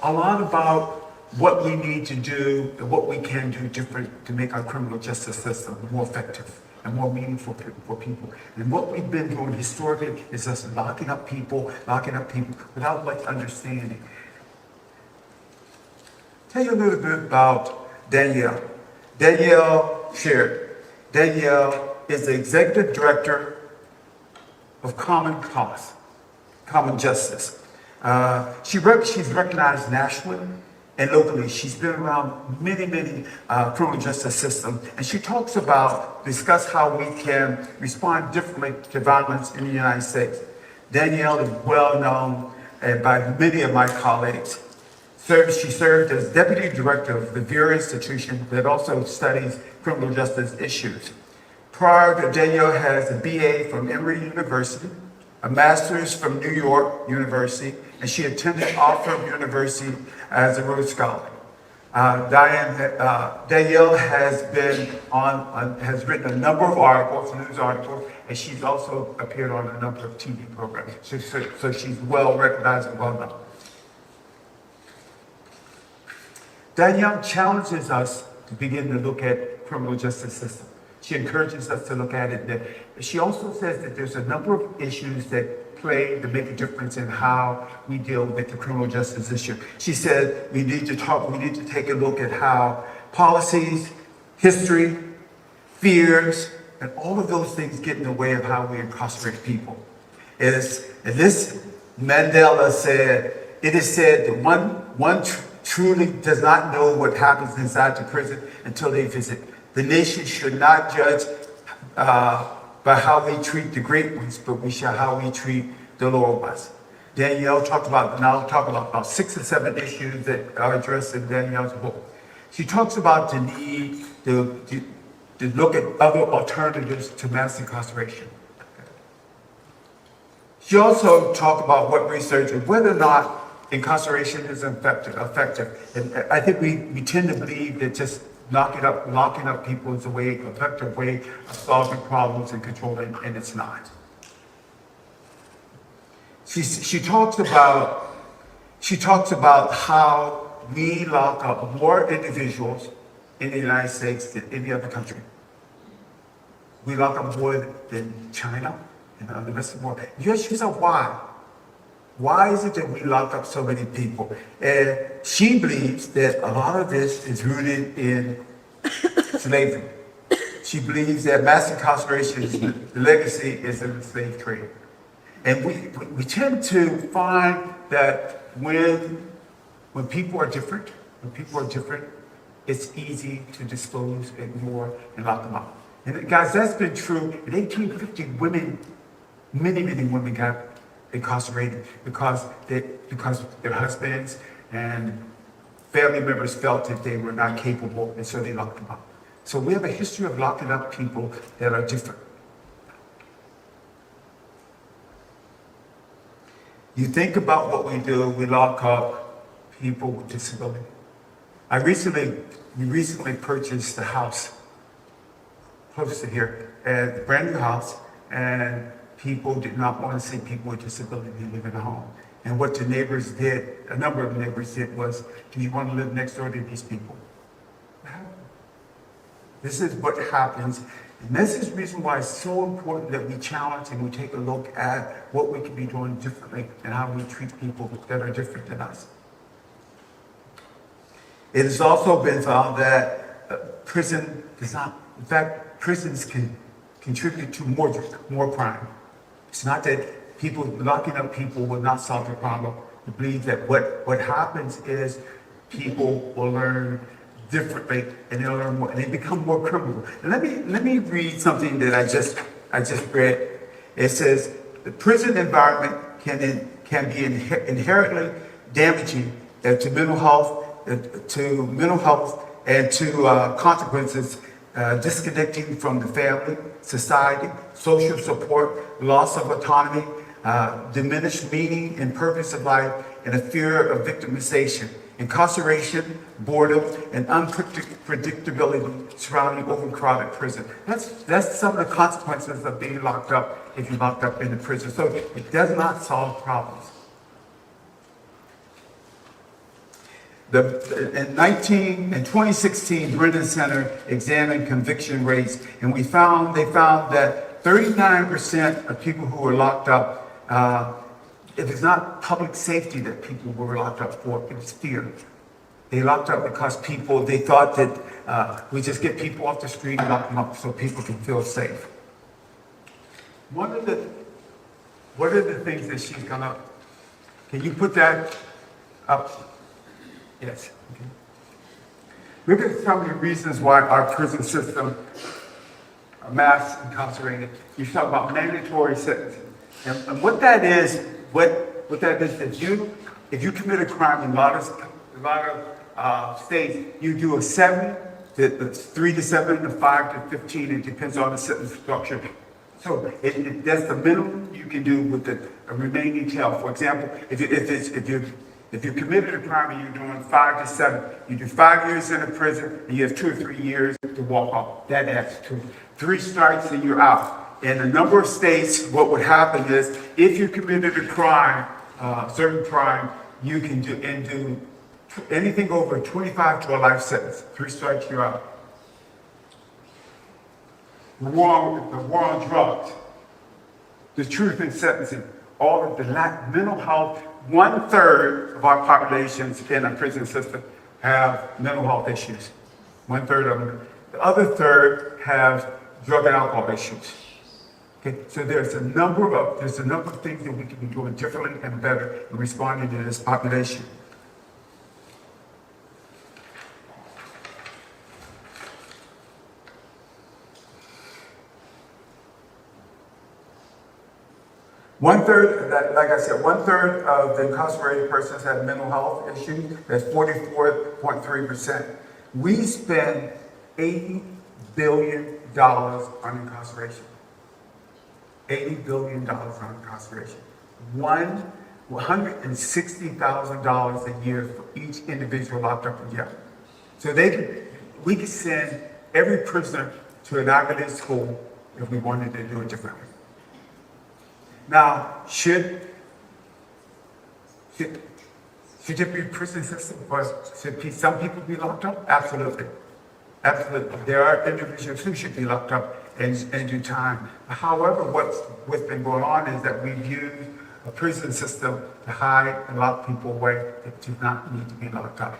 a lot about what we need to do and what we can do different to make our criminal justice system more effective and more meaningful for people. And what we've been doing historically is just locking up people without much understanding. Tell you a little bit about Danielle. Danielle shared. Danielle is the executive director of Common Cause, Common Justice. She's recognized nationally and locally. She's been around many criminal justice systems, and she discuss how we can respond differently to violence in the United States. Danielle is well known by many of my colleagues. She served as deputy director of the Vera Institution that also studies criminal justice issues. Prior to Danielle has a BA from Emory University, a master's from New York University, and she attended Oxford University as a Rhodes Scholar. Danielle has written a number of articles, news articles, and she's also appeared on a number of TV programs. So she's well recognized and well known. Danielle challenges us to begin to look at criminal justice system. She encourages us to look at it. She also says that there's a number of issues that make a difference in how we deal with the criminal justice issue. She said we need to take a look at how policies, history, fears, and all of those things get in the way of how we incarcerate people. Mandela said, it is said that one truly does not know what happens inside the prison until they visit. The nation should not judge by how we treat the great ones, but how we treat the lower ones. Danielle talked about 6 or 7 issues that are addressed in Danielle's book. She talks about the need to look at other alternatives to mass incarceration. She also talked about what research and whether or not incarceration is effective. And I think we tend to believe that just locking up people is an effective way of solving problems and controlling, and it's not. She talks about how we lock up more individuals in the United States than any other country. We lock up more than China and the rest of the world. You ask yourself why? Why is it that we lock up so many people? And she believes that a lot of this is rooted in slavery. She believes that mass incarceration, the legacy is in the slave trade. And we tend to find that when people are different, it's easy to dispose, ignore, and lock them up. And guys, that's been true. In 1850, many women got incarcerated because their husbands and family members felt that they were not capable, and so they locked them up. So we have a history of locking up people that are different. You think about what we do, we lock up people with disability. We recently purchased a house close to here, a brand new house, and people did not want to see people with disability live in a home. And what the neighbors did, a number of neighbors did, was, do you want to live next door to these people? This is what happens. And this is the reason why it's so important that we challenge and we take a look at what we can be doing differently and how we treat people that are different than us. It has also been found that prisons can contribute to more crime. It's not that locking up people will not solve the problem. We believe that what happens is people will learn differently, and they'll learn more, and they become more criminal. And let me read something that I just read. It says the prison environment can be inherently damaging to mental health, and to consequences disconnecting from the family, society, social support, loss of autonomy, diminished meaning and purpose of life, and a fear of victimization, incarceration, boredom, and unpredictability surrounding overcrowded prison. That's some of the consequences of being locked up if you're locked up in the prison. So it does not solve problems. In 2016, Brennan Center examined conviction rates, and they found that 39% of people who were locked up, it was not public safety that people were locked up for, it was fear. They locked up because they thought that we just get people off the street and lock them up so people can feel safe. One of the things that she's gonna, can you put that up? Yes. Okay. Look at some of the reasons why our prison system are mass incarcerated. You talk about mandatory sentencing. And what that is, what that is that if you commit a crime in a lot of states, you do a 3 to 7 to 5 to 15. It depends on the sentence structure. So that's the minimum you can do with the remaining tail. For example, if you committed a crime and you're doing 5 to 7, you do 5 years in a prison and you have 2 or 3 years to walk off. That adds to 3 strikes and you're out. In a number of states, what would happen is if you committed a crime, certain crime, you can do anything over 25 to a life sentence. 3 strikes, you're out. The war on drugs, the truth in sentencing, all of the mental health. 1/3 of our populations in our prison system have mental health issues. 1/3 of them. The other third have drug and alcohol issues. Okay, so there's a number of things that we can be doing differently and better in responding to this population. Like I said, 1/3 of the incarcerated persons have mental health issues. That's 44.3%. We spend $80 billion on incarceration. $80 billion on incarceration. $160,000 a year for each individual locked up in jail. So we could send every prisoner to an Ivy League school if we wanted to do it differently. Now, should it be a prison system, or should some people be locked up? Absolutely. Absolutely. There are individuals who should be locked up and do time. However, what's been going on is that we've used a prison system to hide and lock people away that do not need to be locked up.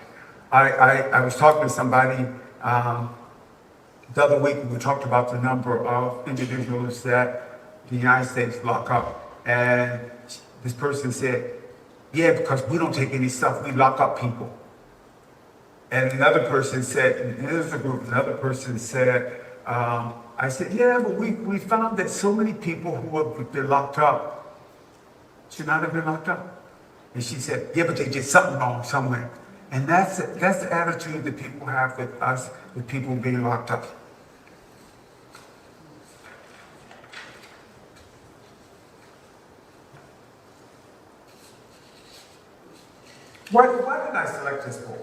I was talking to somebody the other week, and we talked about the number of individuals that the United States lock up. And this person said, yeah, because we don't take any stuff, we lock up people. And another person said, and there's a group, another person said, I said, yeah, but we found that so many people who have been locked up should not have been locked up. And she said, yeah, but they did something wrong somewhere. And that's the attitude that people have with us, with people being locked up. Why did I select this book?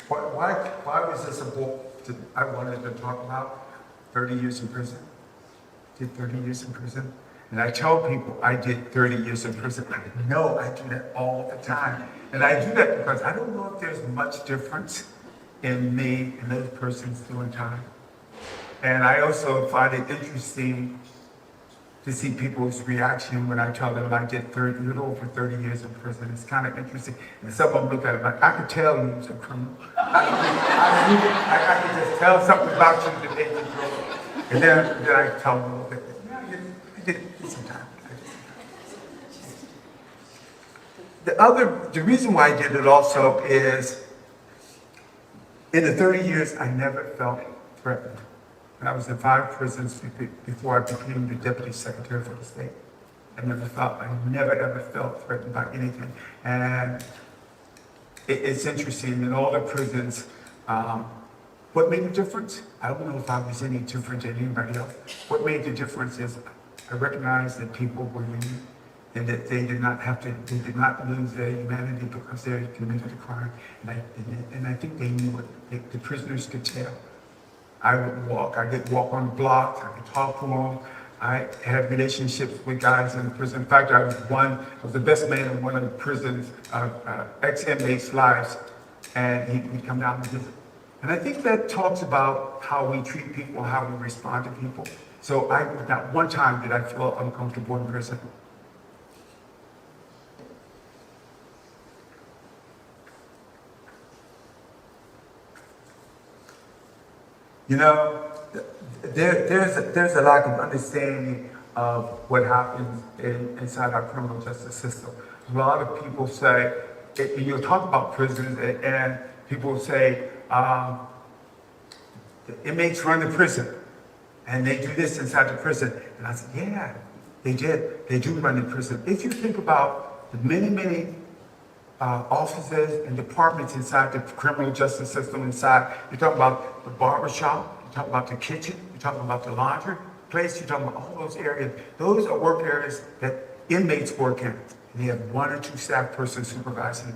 Why was this a book that I wanted to talk about? 30 years in prison. Did 30 years in prison. And I tell people I did 30 years in prison. I know I do that all the time. And I do that because I don't know if there's much difference in me and those persons doing time. And I also find it interesting to see people's reaction when I tell them I did a little over 30 years in prison. It's kind of interesting. And some of them look at it like, I could tell you was a criminal. I could just tell something about you that made you go. And then I tell them a little bit, yeah, I did some time. The reason why I did it also is, in the 30 years, I never felt threatened. And I was in 5 prisons before I became the Deputy Secretary for the state. I never ever felt threatened by anything. And it's interesting, in all the prisons, what made the difference? I don't know if I was any different than anybody else. What made the difference is I recognized that people were human and that they did not lose their humanity because they committed a crime. And I think they knew it. The prisoners could tell. I could walk on the blocks, I could talk to them. I had relationships with guys in the prison. In fact, I was the best man in one of the prison's ex-inmates' lives. and he'd come down and visit. And I think that talks about how we treat people, how we respond to people. So not one time did I feel uncomfortable in prison. You know, there's a lack of understanding of what happens inside our criminal justice system. A lot of people say, you'll talk about prisons, and people say, the inmates run the prison, and they do this inside the prison. And I said, yeah, they did. They do run the prison. If you think about the many offices and departments inside the criminal justice system inside, you're talking about the barber shop, you're talking about the kitchen, you're talking about the laundry place, you're talking about all those areas. Those are work areas that inmates work in. And they have one or two staff persons supervising.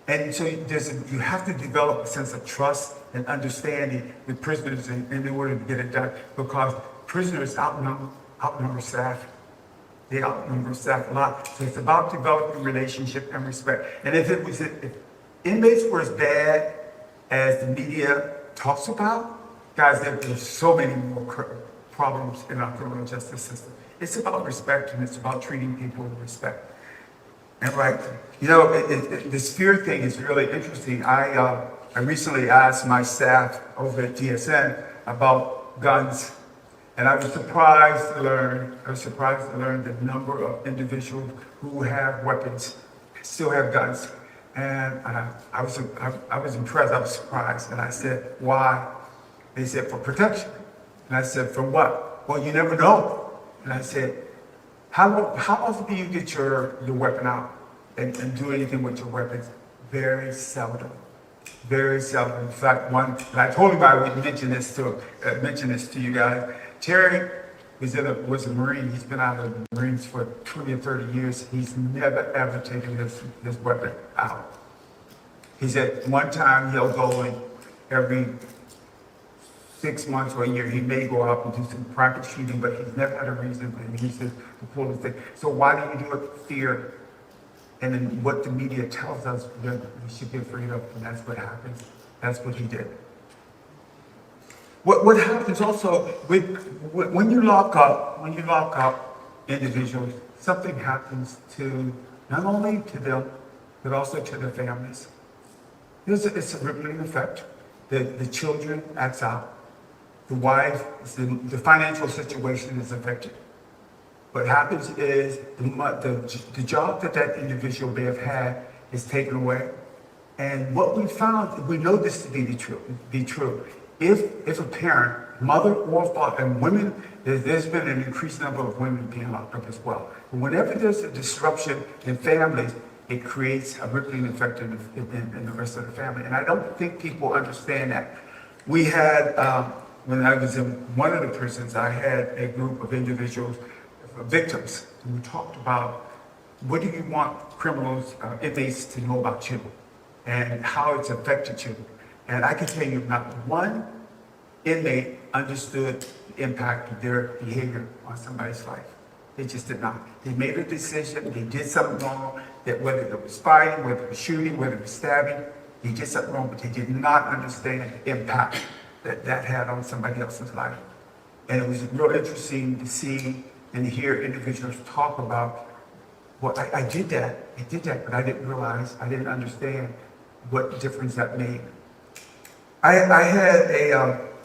And so you have to develop a sense of trust and understanding with prisoners in order to get it done, because prisoners outnumber staff. They outnumber staff a lot. So it's about developing relationship and respect. And if inmates were as bad as the media talks about, guys, there's so many more problems in our criminal justice system. It's about respect, and it's about treating people with respect. And right, you know, this fear thing is really interesting. I recently asked my staff over at DSN about guns, and I was surprised to learn the number of individuals who have weapons, still have guns. And I was impressed, I was surprised. And I said, why? They said, for protection. And I said, for what? Well, you never know. And I said, how often do you get your weapon out and do anything with your weapons? Very seldom. Very seldom. In fact, and I told him I would mention this to you guys. Terry was a Marine. He's been out of the Marines for 20 or 30 years. He's never, ever taken his weapon out. He said one time he'll go in every 6 months or a year, he may go out and do some practice shooting, but he's never had a reason, and he says, to pull the thing. So why do you do it? Fear. And then what the media tells us that we should be afraid of, and that's what happens. That's what he did. What happens also when you lock up individuals, something happens to not only to them, but also to their families. It's a rippling effect. The children acts out. The wife, the financial situation is affected. What happens is the job that individual may have had is taken away. And what we found, we know this to be true. If a parent, mother or father, and women, there's been an increased number of women being locked up as well. But whenever there's a disruption in families, it creates a rippling effect in the rest of the family. And I don't think people understand that. We had, when I was in one of the prisons, I had a group of individuals, victims, and we talked about what do you want criminals, inmates to know about you and how it's affected you. And I can tell you not one inmate understood the impact of their behavior on somebody's life. They just did not. They made a decision, they did something wrong, that whether it was fighting, whether it was shooting, whether it was stabbing, they did something wrong, but they did not understand the impact that had on somebody else's life. And it was real interesting to see and hear individuals talk about, well, I did that, but I didn't realize, I didn't understand what difference that made. I had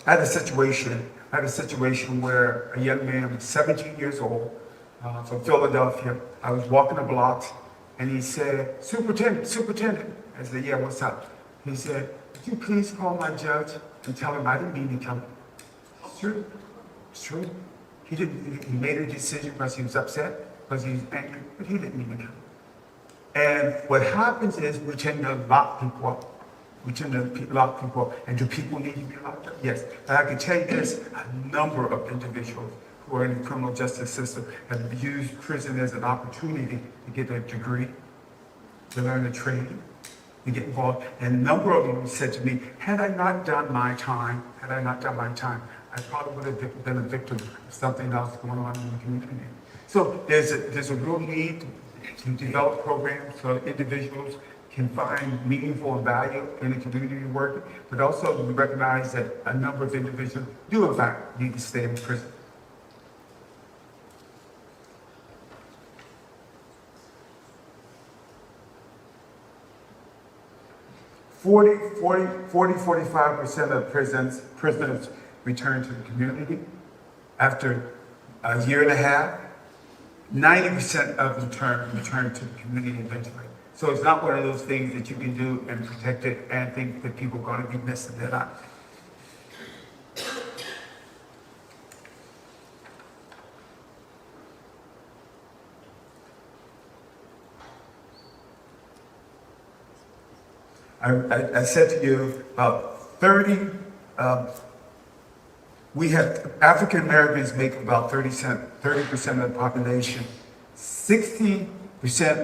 a situation where a young man was 17 years old from Philadelphia. I was walking the blocks, and he said, Superintendent. I said, yeah, what's up? He said, would you please call my judge and tell him I didn't mean to kill him? It's true. It's true. He made a decision because he was upset, because he was angry, but he didn't mean to kill him. And what happens is we tend to lock people up. And do people need to be locked up? Yes. And I can tell you this, a number of individuals who are in the criminal justice system have used prison as an opportunity to get a degree, to learn a trade, to get involved. And a number of them said to me, had I not done my time, I probably would have been a victim of something else going on in the community. So there's a real need to develop programs so individuals can find meaningful and value in the community work, but also we recognize that a number of individuals do in fact need to stay in prison. 45% of prisoners return to the community after a year and a half. 90% of them return to the community eventually. So it's not one of those things that you can do and protect it and think that people are going to be missing. They're not. I said to you about 30, we have African Americans make about 30% of the population. 60%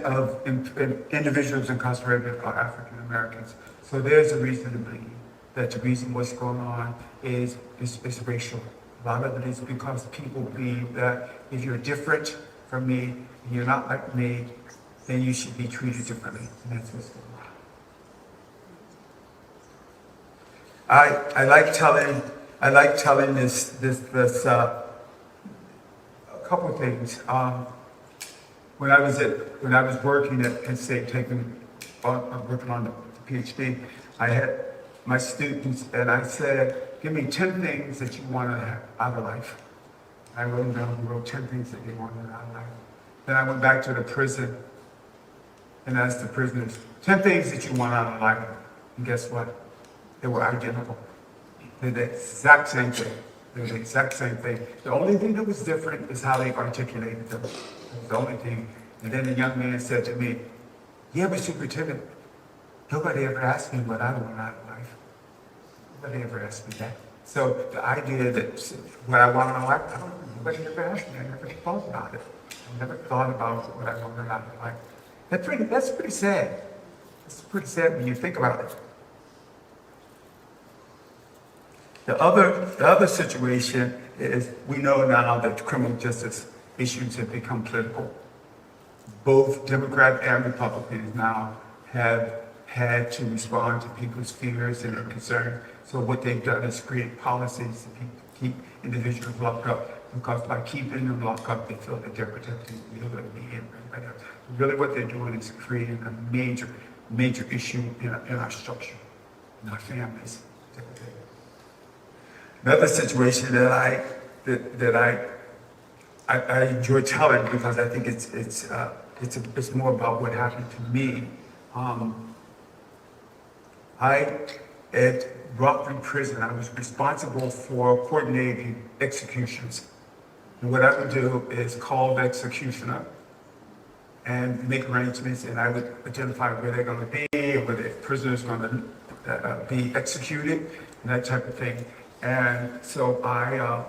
of individuals incarcerated are African Americans. So there's a reason to believe that the reason what's going on is racial. A lot of it is because people believe that if you're different from me, and you're not like me, then you should be treated differently. And that's what's going on. I like telling this a couple of things. When I was working at Penn State, working on the PhD, I had my students and I said, give me 10 things that you want to have out of life. I wrote 10 things that they wanted out of life. Then I went back to the prison and asked the prisoners, 10 things that you want out of life. And guess what? They were identical. They're the exact same thing. They're the exact same thing. The only thing that was different is how they articulated them. That was the only thing. And then the young man said to me, yeah, but Superintendent, nobody ever asked me what I want out of life. Nobody ever asked me that. So the idea that what I want out of life, nobody ever asked me. I never thought about it. I never thought about what I wanted out of life. That's pretty sad. It's pretty sad when you think about it. The other situation is we know now that criminal justice issues have become political. Both Democrat and Republicans now have had to respond to people's fears and their concerns. So what they've done is create policies to keep individuals locked up, because by keeping them locked up, they feel that they're protecting the liberty and everybody else. Really what they're doing is creating a major issue in our structure, in our families. Another situation that I enjoy telling, because I think it's more about what happened to me. At Rockland Prison, I was responsible for coordinating executions. And what I would do is call the executioner and make arrangements, and I would identify where they're going to be, and where the prisoner's going to be executed, and that type of thing. And so I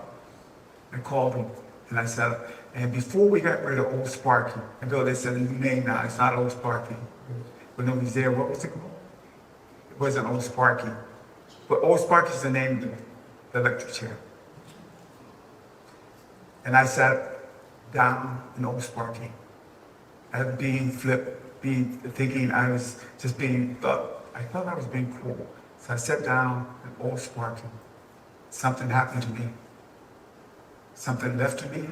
called him and I said, and before we got rid of Old Sparky, I know they said a new name now, it's not Old Sparky. When he was there, what was it called? It wasn't Old Sparky. But Old Sparky's the name of the electric chair. And I sat down in Old Sparky. I was being flipped, thinking I was just I thought I was being cool. So I sat down in Old Sparky. Something happened to me. Something left me,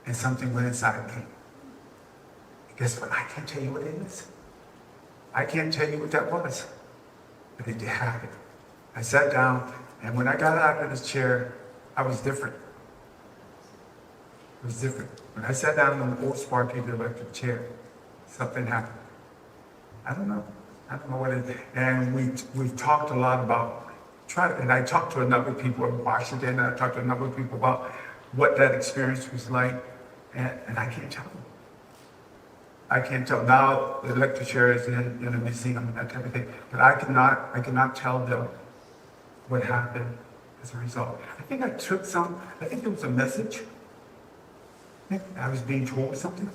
and something went inside me. Guess what? I can't tell you what it is. I can't tell you what that was, but it did happen. I sat down, and when I got out of this chair, I was different. It was different. When I sat down in the Old Sparky electric chair, something happened. I don't know what it is. And we've talked a lot about and I talked to a number of people in Washington, and I talked to a number of people about what that experience was like, and I can't tell them. I can't tell. Now the electric chair is in a museum and that type of thing, but I cannot tell them what happened as a result. I think there was a message. I think I was being told something.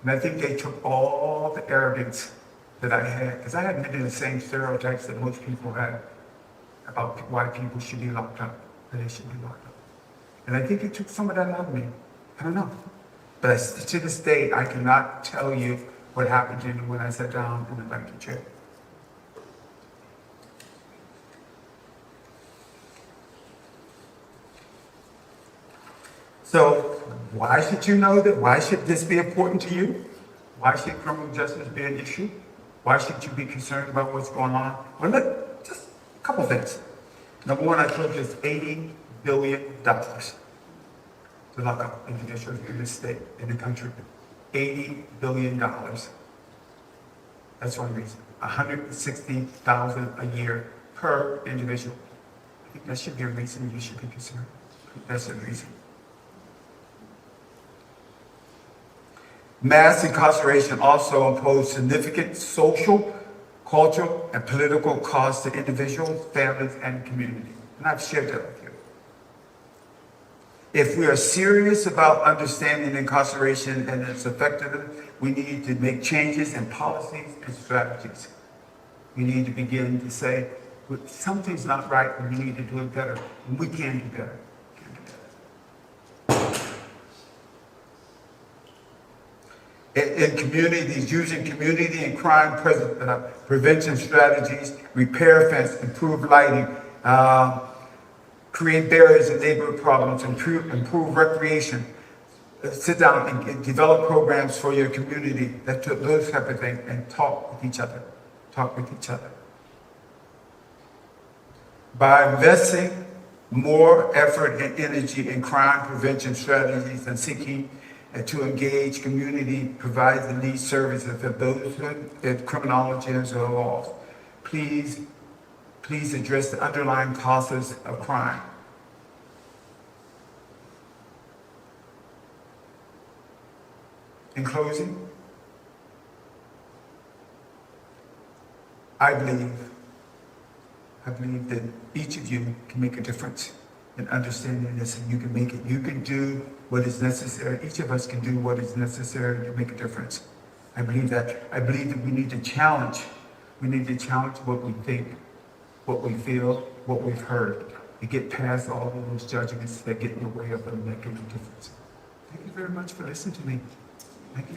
And I think they took all the arrogance that I had, because I had many of the same stereotypes that most people had about why people should be locked up, that they should be locked up. And I think it took some of that out of me. I don't know. But to this day, I cannot tell you what happened to me when I sat down in the electric chair. So why should you know that? Why should this be important to you? Why should criminal justice be an issue? Why should you be concerned about what's going on? Well, look, just a couple things. Number one, I told you it's $80 billion to lock up individuals in this state, in the country. $80 billion. That's one reason. $160,000 a year per individual. I think that should be a reason you should be concerned. That's the reason. Mass incarceration also imposes significant social, cultural, and political costs to individuals, families, and communities. And I've shared that with you. If we are serious about understanding incarceration and its effectiveness, we need to make changes in policies and strategies. We need to begin to say, something's not right and we need to do it better. And we can do better. In communities, using community and crime prevention strategies, repair fence, improve lighting, create barriers in neighborhood problems, improve recreation, sit down and develop programs for your community, those type of things, and talk with each other. Talk with each other. By investing more effort and energy in crime prevention strategies and seeking to engage community, provide the needs services of those in criminologists or laws. Please address the underlying causes of crime. In closing, I believe that each of you can make a difference in understanding this, and you can make it. You can do what is necessary. Each of us can do what is necessary to make a difference. I believe that. I believe that we need to challenge. We need to challenge what we think, what we feel, what we've heard, to get past all of those judgments that get in the way of them making a difference. Thank you very much for listening to me. Thank you.